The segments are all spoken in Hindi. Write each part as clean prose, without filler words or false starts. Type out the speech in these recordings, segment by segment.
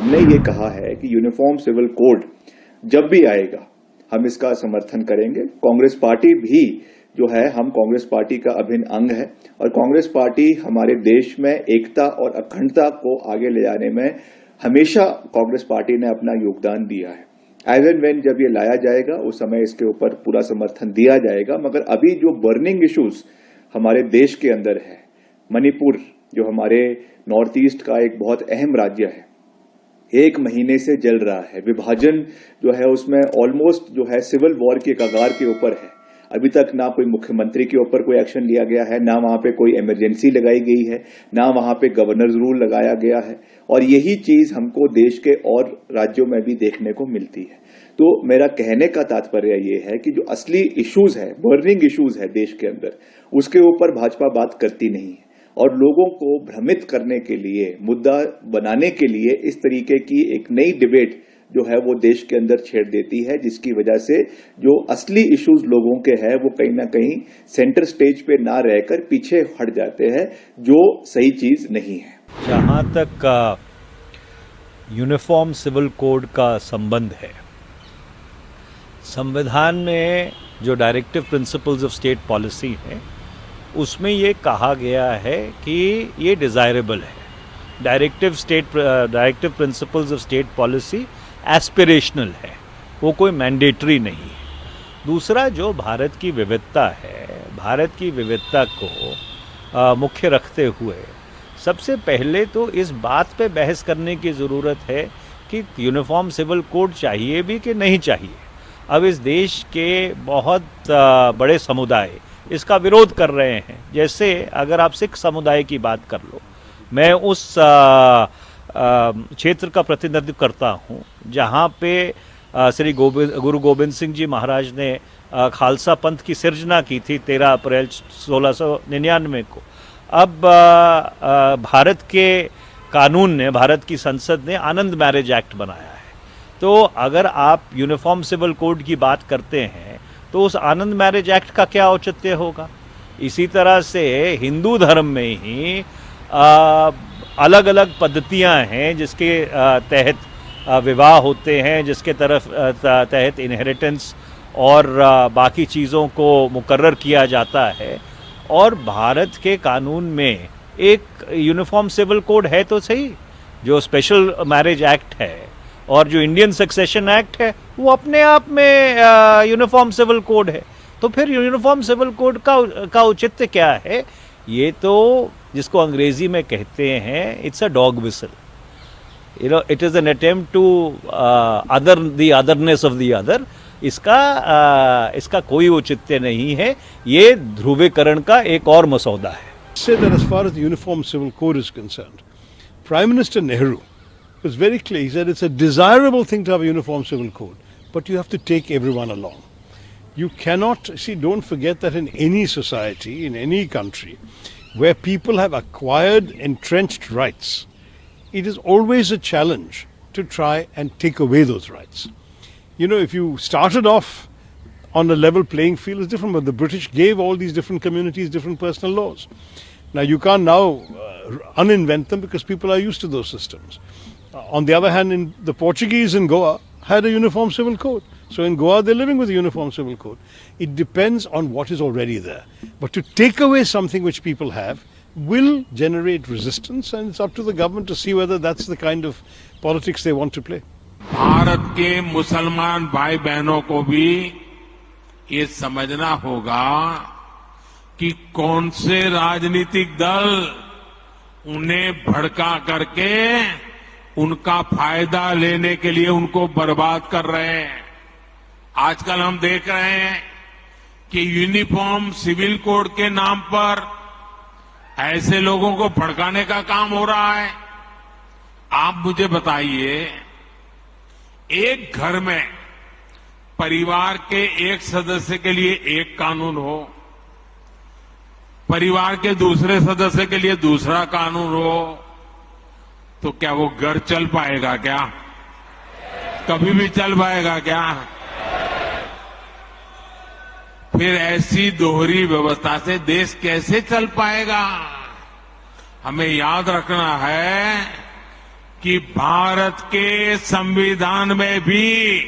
हमने ये कहा है कि यूनिफॉर्म सिविल कोड जब भी आएगा हम इसका समर्थन करेंगे। कांग्रेस पार्टी भी जो है, हम कांग्रेस पार्टी का अभिन्न अंग है और कांग्रेस पार्टी हमारे देश में एकता और अखंडता को आगे ले जाने में हमेशा कांग्रेस पार्टी ने अपना योगदान दिया है। एज एंड व्हेन जब ये लाया जाएगा उस समय इसके ऊपर पूरा समर्थन दिया जाएगा। मगर अभी जो बर्निंग इश्यूज हमारे देश के अंदर है, मणिपुर जो हमारे नॉर्थ ईस्ट का एक बहुत अहम राज्य है, 1 महीने से जल रहा है, विभाजन जो है उसमें ऑलमोस्ट जो है सिविल वॉर के कगार के ऊपर है। अभी तक ना कोई मुख्यमंत्री के ऊपर कोई एक्शन लिया गया है, ना वहां पे कोई इमरजेंसी लगाई गई है, ना वहां पे गवर्नर्स रूल लगाया गया है और यही चीज हमको देश के और राज्यों में भी देखने को मिलती है। तो मेरा कहने का तात्पर्य ये है कि जो असली इश्यूज है, बर्निंग इश्यूज है देश के अंदर, उसके ऊपर भाजपा बात करती नहीं है और लोगों को भ्रमित करने के लिए, मुद्दा बनाने के लिए इस तरीके की एक नई डिबेट जो है वो देश के अंदर छेड़ देती है, जिसकी वजह से जो असली इश्यूज लोगों के हैं वो कहीं ना कहीं सेंटर स्टेज पे ना रहकर पीछे हट जाते हैं, जो सही चीज नहीं है। जहां तक यूनिफॉर्म सिविल कोड का संबंध है, संविधान में जो directive principles of state policy है उसमें ये कहा गया है कि ये डिजायरेबल है। Directive principles of state policy aspirational है, वो कोई मैंडेटरी नहीं है। दूसरा, जो भारत की विविधता है, भारत की विविधता को मुख्य रखते हुए सबसे पहले तो इस बात पे बहस करने की ज़रूरत है कि यूनिफॉर्म सिविल कोड चाहिए भी कि नहीं चाहिए। अब इस देश के बहुत बड़े समुदाय इसका विरोध कर रहे हैं। जैसे अगर आप सिख समुदाय की बात कर लो, मैं उस क्षेत्र का प्रतिनिधित्व करता हूँ जहाँ पे श्री गुरु गोबिंद सिंह जी महाराज ने खालसा पंथ की सिर्जना की थी 13 अप्रैल 1699 को। अब भारत के कानून ने, भारत की संसद ने आनंद मैरिज एक्ट बनाया है। तो अगर आप यूनिफॉर्म सिविल कोड की बात करते हैं तो उस आनंद मैरिज एक्ट का क्या औचित्य होगा? इसी तरह से हिंदू धर्म में ही अलग अलग पद्धतियां हैं जिसके तहत विवाह होते हैं, जिसके तहत इनहेरिटेंस और बाकी चीज़ों को मुकर्रर किया जाता है। और भारत के कानून में एक यूनिफॉर्म सिविल कोड है तो सही। जो स्पेशल मैरिज एक्ट है और जो इंडियन सक्सेशन एक्ट है वो अपने आप में यूनिफॉर्म सिविल कोड है। तो फिर यूनिफॉर्म सिविल कोड का औचित्य क्या है? ये तो जिसको अंग्रेजी में कहते हैं it's a dog whistle, it is an attempt to the otherness of the other. इसका कोई औचित्य नहीं है। ये ध्रुवीकरण का एक और मसौदा है। Say that as far as the Uniform Civil Code is concerned, Prime Minister Nehru was very clear. He said it's a desirable thing to have a uniform civil code, but you have to take everyone along. You cannot, don't forget that in any society, in any country, where people have acquired entrenched rights, it is always a challenge to try and take away those rights. You know, if you started off on a level playing field, it's different, but the British gave all these different communities different personal laws. Now, you can't now uninvent them because people are used to those systems. On the other hand, the Portuguese in Goa had a uniform civil code. So in Goa, they're living with a uniform civil code. It depends on what is already there. But to take away something which people have will generate resistance, and it's up to the government to see whether that's the kind of politics they want to play. Bharat के मुसलमान भाई बहनों को भी ये समझना होगा कि कौन से राजनीतिक दल उन्हें भड़का करके उनका फायदा लेने के लिए उनको बर्बाद कर रहे हैं। आजकल हम देख रहे हैं कि यूनिफॉर्म सिविल कोड के नाम पर ऐसे लोगों को भड़काने का काम हो रहा है। आप मुझे बताइए, एक घर में परिवार के एक सदस्य के लिए एक कानून हो, परिवार के दूसरे सदस्य के लिए दूसरा कानून हो, तो क्या वो घर चल पाएगा? क्या कभी भी चल पाएगा क्या? फिर ऐसी दोहरी व्यवस्था से देश कैसे चल पाएगा? हमें याद रखना है कि भारत के संविधान में भी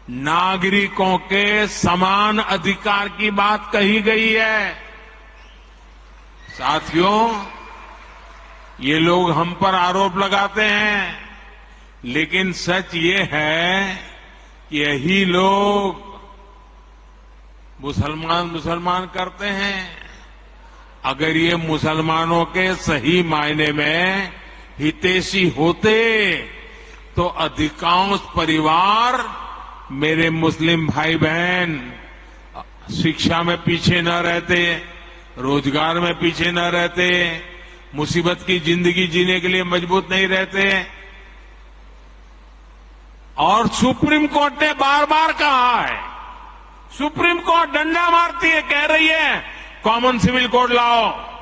नागरिकों के समान अधिकार की बात कही गई है। साथियों, ये लोग हम पर आरोप लगाते हैं, लेकिन सच ये है कि यही लोग मुसलमान करते हैं। अगर ये मुसलमानों के सही मायने में हितैषी होते तो अधिकांश परिवार, मेरे मुस्लिम भाई बहन, शिक्षा में पीछे न रहते, रोजगार में पीछे न रहते, मुसीबत की जिंदगी जीने के लिए मजबूत नहीं रहते। और सुप्रीम कोर्ट ने बार बार कहा है, सुप्रीम कोर्ट डंडा मारती है, कह रही है कॉमन सिविल कोड लाओ।